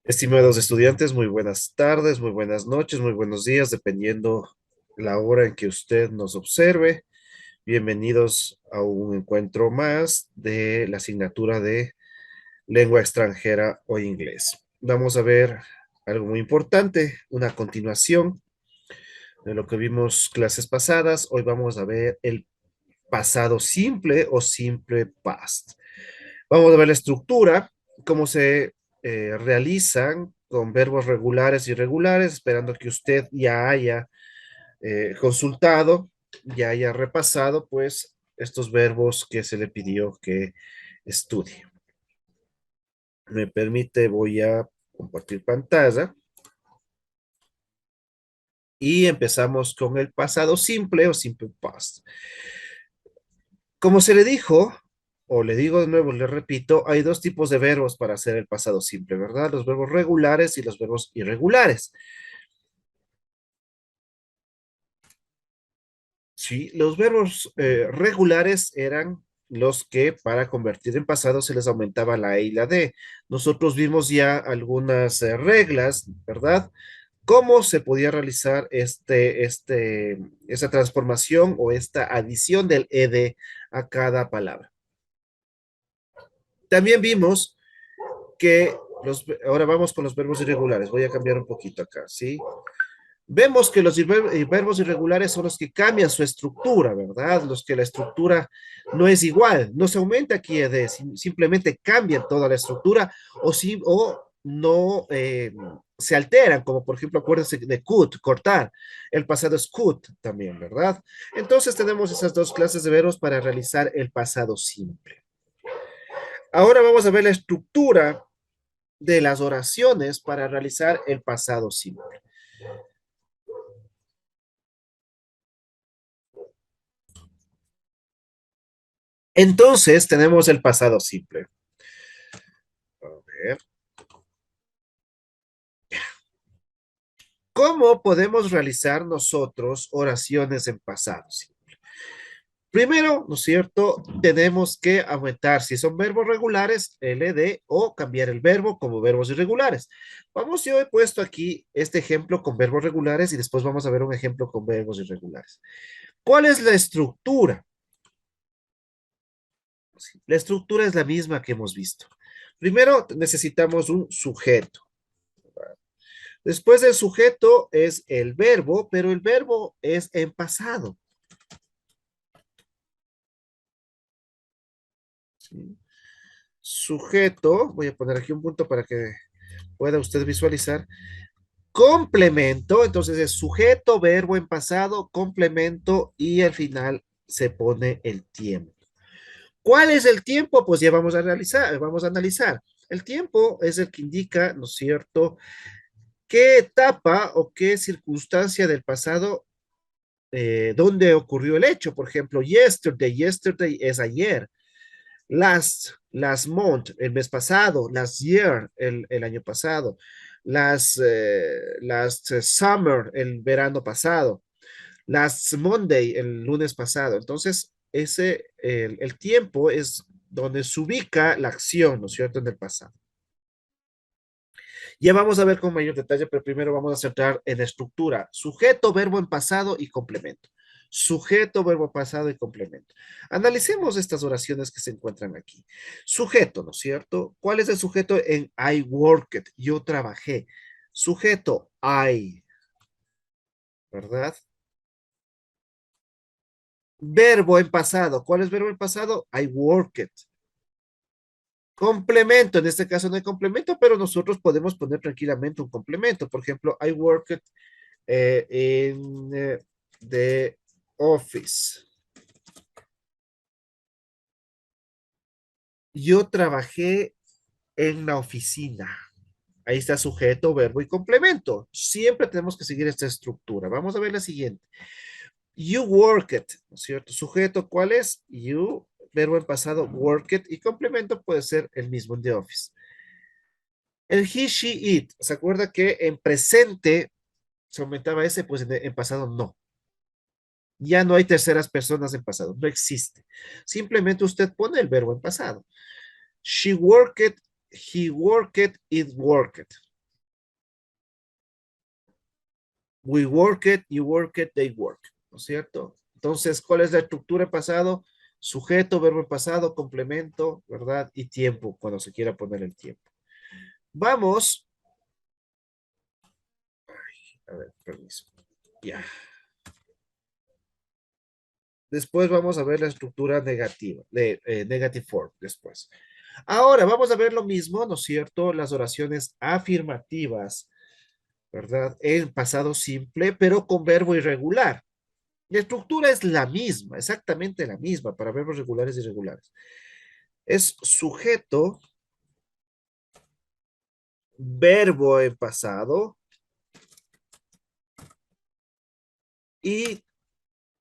Estimados estudiantes, muy buenas tardes, muy buenas noches, muy buenos días, dependiendo la hora en que usted nos observe. Bienvenidos a un encuentro más de la asignatura de lengua extranjera o inglés. Vamos a ver algo muy importante, una continuación de lo que vimos clases pasadas. Hoy vamos a ver el pasado simple o simple past. Vamos a ver la estructura, cómo se realizan con verbos regulares y irregulares, esperando que usted ya haya consultado, ya haya repasado, pues, estos verbos que se le pidió que estudie. Me permite, voy a compartir pantalla y empezamos con el pasado simple o simple past. Como se le dijo, o le digo de nuevo, le repito, hay dos tipos de verbos para hacer el pasado simple, ¿verdad? Los verbos regulares y los verbos irregulares. Sí, los verbos regulares eran los que para convertir en pasado se les aumentaba la E y la D. Nosotros vimos ya algunas reglas, ¿verdad? Cómo se podía realizar esa transformación o esta adición del ED a cada palabra. También vimos que ahora vamos con los verbos irregulares. Voy a cambiar un poquito acá, ¿sí? Vemos que los verbos irregulares son los que cambian su estructura, ¿verdad? Los que la estructura no es igual, no se aumenta aquí ED, simplemente cambian toda la estructura o no se alteran, como por ejemplo, acuérdense de cut, cortar. El pasado es cut también, ¿verdad? Entonces tenemos esas dos clases de verbos para realizar el pasado simple. Ahora vamos a ver la estructura de las oraciones para realizar el pasado simple. Entonces tenemos el pasado simple. A ver. ¿Cómo podemos realizar nosotros oraciones en pasado simple? Primero, ¿no es cierto? Tenemos que aumentar, si son verbos regulares, LD o cambiar el verbo como verbos irregulares. Vamos, yo he puesto aquí este ejemplo con verbos regulares y después vamos a ver un ejemplo con verbos irregulares. ¿Cuál es la estructura? La estructura es la misma que hemos visto. Primero necesitamos un sujeto. Después del sujeto es el verbo, pero el verbo es en pasado. ¿Sí? Sujeto, voy a poner aquí un punto para que pueda usted visualizar. Complemento, entonces es sujeto, verbo en pasado, complemento y al final se pone el tiempo. ¿Cuál es el tiempo? Pues ya vamos a realizar, vamos a analizar. El tiempo es el que indica, ¿no es cierto?, qué etapa o qué circunstancia del pasado dónde ocurrió el hecho. Por ejemplo, yesterday es ayer. Last month, el mes pasado. Last year, el año pasado. Last summer, el verano pasado. Last Monday, el lunes pasado. Entonces, el tiempo es donde se ubica la acción, ¿no es cierto?, en el pasado. Ya vamos a ver con mayor detalle, pero primero vamos a centrar en la estructura. Sujeto, verbo en pasado y complemento. Sujeto, verbo pasado y complemento. Analicemos estas oraciones que se encuentran aquí. Sujeto, ¿no es cierto? ¿Cuál es el sujeto en I worked? Yo trabajé. Sujeto, I, ¿verdad? Verbo en pasado. ¿Cuál es verbo en pasado? I worked. Complemento, en este caso no hay complemento, pero nosotros podemos poner tranquilamente un complemento. Por ejemplo, I worked in the office. Yo trabajé en la oficina. Ahí está sujeto, verbo y complemento. Siempre tenemos que seguir esta estructura. Vamos a ver la siguiente. You worked, ¿no es cierto? Sujeto, ¿cuál es? You, verbo en pasado, worked y complemento puede ser el mismo en the office. El he, she, it. ¿Se acuerda que en presente se aumentaba ese? Pues en pasado no. Ya no hay terceras personas en pasado, no existe. Simplemente usted pone el verbo en pasado. She worked, he worked, it worked. We work it, you work it, they work, ¿no es cierto? Entonces, ¿cuál es la estructura en pasado? Sujeto, verbo en pasado, complemento, ¿verdad? Y tiempo, cuando se quiera poner el tiempo. Vamos, a ver, permiso. Ya. Después vamos a ver la estructura negativa, de negative form, después. Ahora vamos a ver lo mismo, ¿no es cierto? Las oraciones afirmativas, ¿verdad? En pasado simple, pero con verbo irregular. La estructura es la misma, exactamente la misma para verbos regulares y irregulares. Es sujeto, verbo en pasado y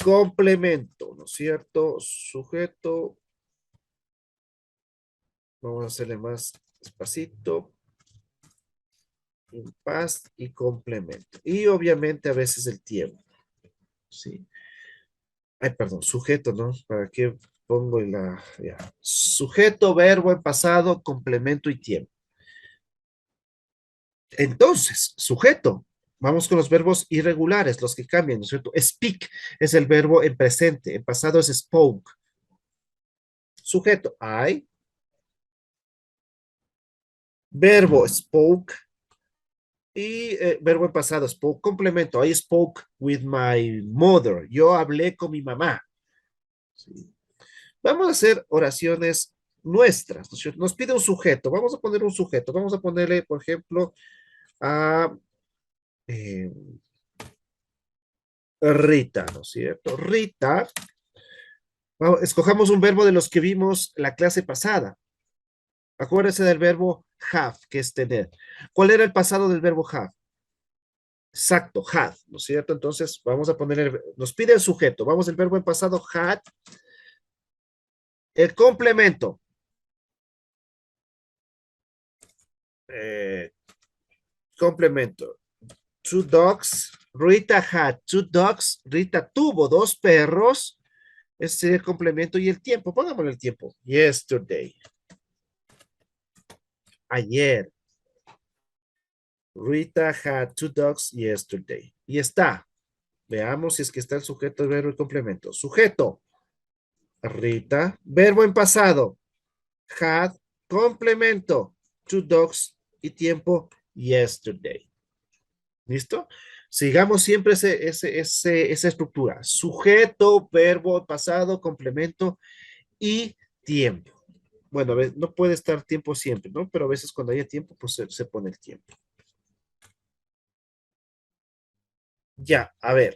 complemento, ¿no es cierto? Sujeto, vamos a hacerle más despacito, past y complemento. Y obviamente a veces el tiempo, ¿sí? Ay, perdón, sujeto, ¿no? ¿Para qué pongo la... ya. Sujeto, verbo en pasado, complemento y tiempo. Entonces, sujeto. Vamos con los verbos irregulares, los que cambian, ¿no es cierto? Speak es el verbo en presente, en pasado es spoke. Sujeto, I. Verbo, spoke. Y verbo en pasado, spoke. Complemento, I spoke with my mother. Yo hablé con mi mamá. ¿Sí? Vamos a hacer oraciones nuestras, ¿no es cierto? Nos pide un sujeto. Vamos a poner un sujeto. Vamos a ponerle, por ejemplo, a eh, Rita, ¿no es cierto? Rita. Escojamos un verbo de los que vimos la clase pasada. Acuérdense del verbo have, que es tener. ¿Cuál era el pasado del verbo have? Exacto, had, ¿no es cierto? Entonces vamos a poner, nos pide el sujeto, vamos el verbo en pasado, had, el complemento, eh, complemento, two dogs, Rita had two dogs, Rita tuvo dos perros, ese sería el complemento y el tiempo, pongámosle el tiempo, yesterday, ayer, Rita had two dogs yesterday, y está, veamos si es que está el sujeto, el verbo y complemento, sujeto, Rita, verbo en pasado, had, complemento, two dogs y tiempo, yesterday. ¿Listo? Sigamos siempre esa estructura. Sujeto, verbo, pasado, complemento y tiempo. Bueno, a ver, no puede estar tiempo siempre, ¿no? Pero a veces cuando haya tiempo, pues se pone el tiempo. Ya, a ver,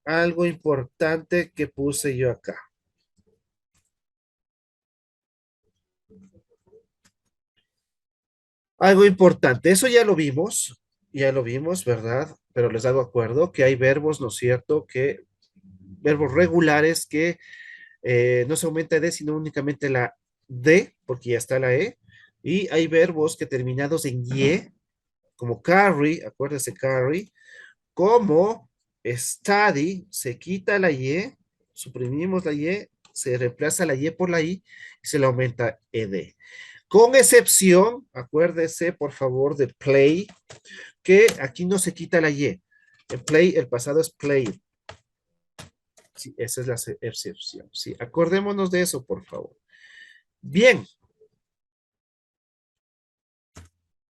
algo importante que puse yo acá. Algo importante, eso ya lo vimos, ¿verdad? Pero les hago acuerdo que hay verbos, ¿no es cierto? Que verbos regulares que no se aumenta D, sino únicamente la D, porque ya está la E. Y hay verbos que terminados en Y, como carry, acuérdense carry, como study, se quita la Y, suprimimos la Y, se reemplaza la Y por la I y se le aumenta ED. Con excepción, acuérdese por favor de play, que aquí no se quita la Y. En play, el pasado es play. Sí, esa es la excepción. Sí, acordémonos de eso, por favor. Bien,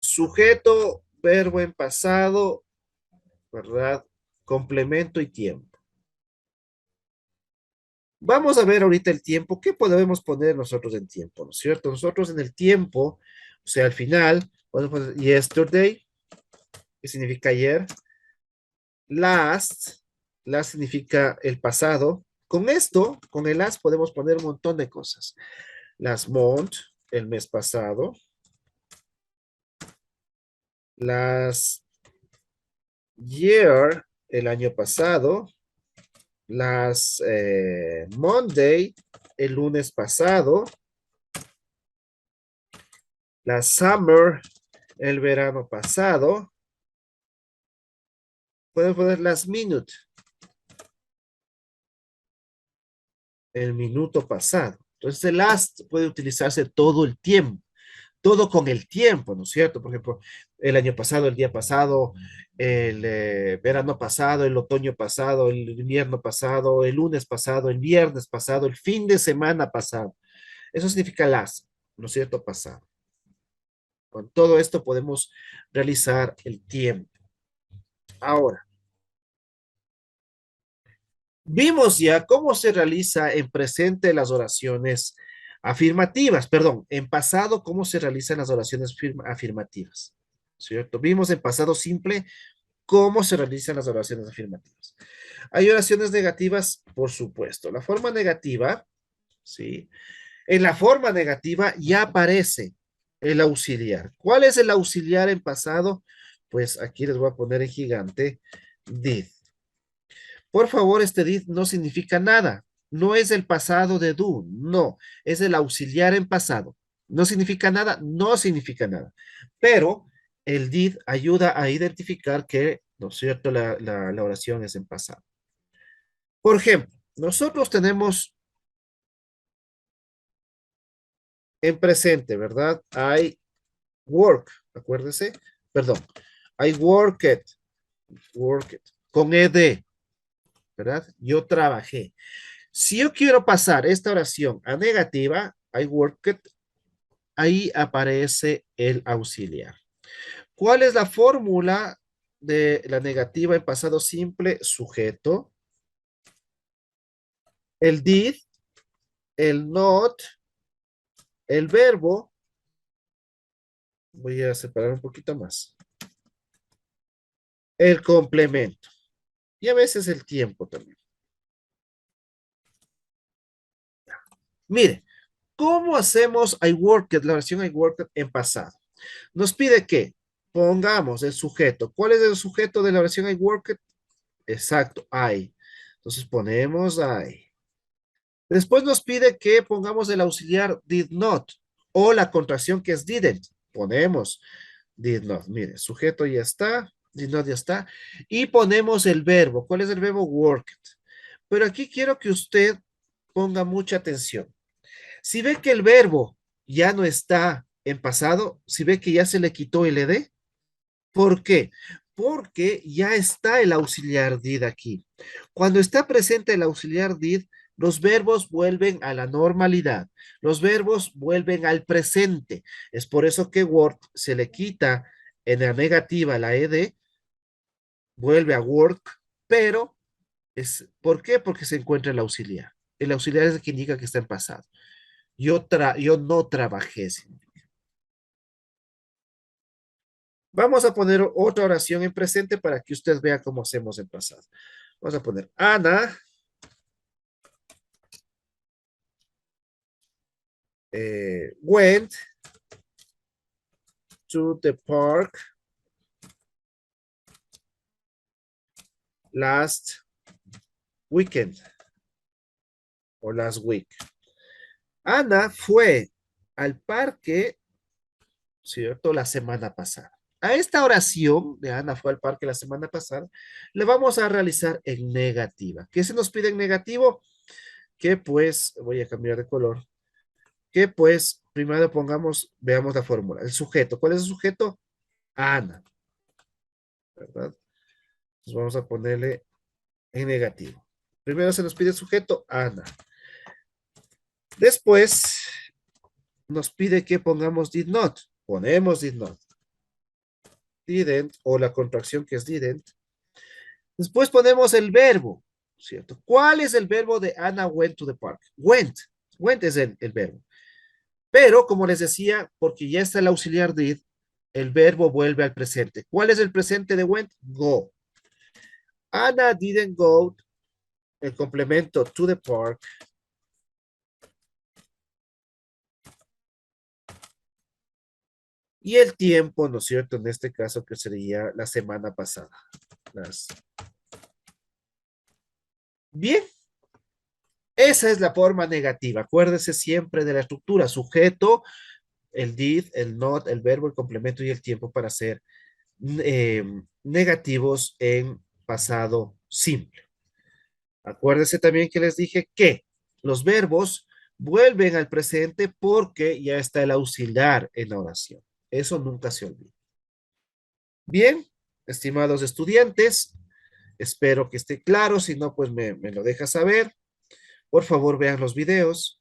sujeto, verbo en pasado, ¿verdad? Complemento y tiempo. Vamos a ver ahorita el tiempo. ¿Qué podemos poner nosotros en tiempo? ¿No es cierto? Nosotros en el tiempo, o sea, al final, podemos poner yesterday, que significa ayer. Last, last significa el pasado. Con esto, con el last, podemos poner un montón de cosas. Last month, el mes pasado. Last year, el año pasado. Last Monday, el lunes pasado. Last summer, el verano pasado. Pueden poner last minute, el minuto pasado. Entonces, el last puede utilizarse todo el tiempo. todo con el tiempo, ¿no es cierto? Por ejemplo, el año pasado, el día pasado, el verano pasado, el otoño pasado, el invierno pasado, el lunes pasado, el viernes pasado, el fin de semana pasado. Eso significa las, ¿no es cierto? Pasado. Con todo esto podemos realizar el tiempo. Ahora, vimos ya cómo se realiza en presente las oraciones afirmativas, perdón, en pasado cómo se realizan las oraciones afirmativas, ¿cierto? Vimos en pasado simple cómo se realizan las oraciones afirmativas. Hay oraciones negativas, por supuesto. La forma negativa, ¿sí? En la forma negativa ya aparece el auxiliar. ¿Cuál es el auxiliar en pasado? Pues aquí les voy a poner en gigante did. Por favor, este did no significa nada. No es el pasado de do, no. Es el auxiliar en pasado. No significa nada, no significa nada. Pero el did ayuda a identificar que, ¿no es cierto?, la oración es en pasado. Por ejemplo, nosotros tenemos en presente, ¿verdad? I work, acuérdese, perdón. I worked, con ed, ¿verdad? Yo trabajé. Si yo quiero pasar esta oración a negativa, I worked, ahí aparece el auxiliar. ¿Cuál es la fórmula de la negativa en pasado simple? Sujeto, el did, el not, el verbo. Voy a separar un poquito más. El complemento. Y a veces el tiempo también. Mire, ¿cómo hacemos I worked, la versión I worked en pasado? Nos pide que pongamos el sujeto. ¿Cuál es el sujeto de la versión I worked? Exacto, I. Entonces ponemos I. Después nos pide que pongamos el auxiliar did not o la contracción que es didn't. Ponemos did not. Mire, sujeto ya está, did not ya está. Y ponemos el verbo. ¿Cuál es el verbo? Worked. Pero aquí quiero que usted ponga mucha atención. Si ve que el verbo ya no está en pasado, si ve que ya se le quitó el ed, ¿por qué? Porque ya está el auxiliar did aquí. Cuando está presente el auxiliar did, los verbos vuelven a la normalidad. Los verbos vuelven al presente. Es por eso que Word se le quita en la negativa la ed, vuelve a work, pero ¿por qué? Porque se encuentra el auxiliar. El auxiliar es el que indica que está en pasado. Yo no trabajé. Vamos a poner otra oración en presente para que usted vea cómo hacemos en pasado. Vamos a poner Ana went to the park last weekend o last week. Ana fue al parque, ¿cierto? La semana pasada. A esta oración de Ana fue al parque la semana pasada, le vamos a realizar en negativa. ¿Qué se nos pide en negativo? Que pues, voy a cambiar de color, que pues primero pongamos, veamos la fórmula. El sujeto, ¿cuál es el sujeto? Ana, ¿verdad? Entonces vamos a ponerle en negativo. Primero se nos pide el sujeto, Ana. Después nos pide que pongamos did not. Ponemos did not. Didn't, o la contracción que es didn't. Después ponemos el verbo, ¿cierto? ¿Cuál es el verbo de Anna went to the park? Went. Went es el verbo. Pero, como les decía, porque ya está el auxiliar did, el verbo vuelve al presente. ¿Cuál es el presente de went? Go. Anna didn't go, el complemento to the park. Y el tiempo, ¿no es cierto? En este caso, que sería la semana pasada. Bien, esa es la forma negativa. Acuérdese siempre de la estructura: sujeto, el did, el not, el verbo, el complemento y el tiempo para ser eh, negativos en pasado simple. Acuérdese también que les dije que los verbos vuelven al presente porque ya está el auxiliar en la oración. Eso nunca se olvida. Bien, estimados estudiantes, espero que esté claro. Si no, pues me lo deja saber. Por favor, vean los videos.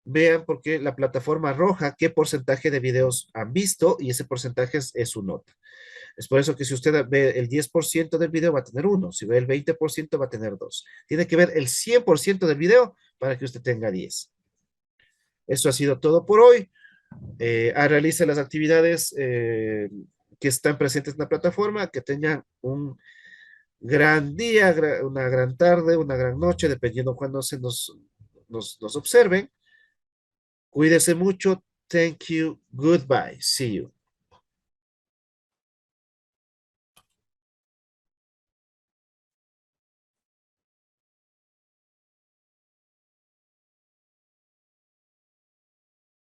Vean porque la plataforma arroja qué porcentaje de videos han visto y ese porcentaje es su nota. Es por eso que si usted ve el 10% del video va a tener uno, si ve el 20% va a tener dos. Tiene que ver el 100% del video para que usted tenga 10. Eso ha sido todo por hoy. Realice las actividades que están presentes en la plataforma, que tengan un gran día, una gran tarde, una gran noche, dependiendo cuando nos observen. Cuídese mucho. Thank you. Goodbye. See you.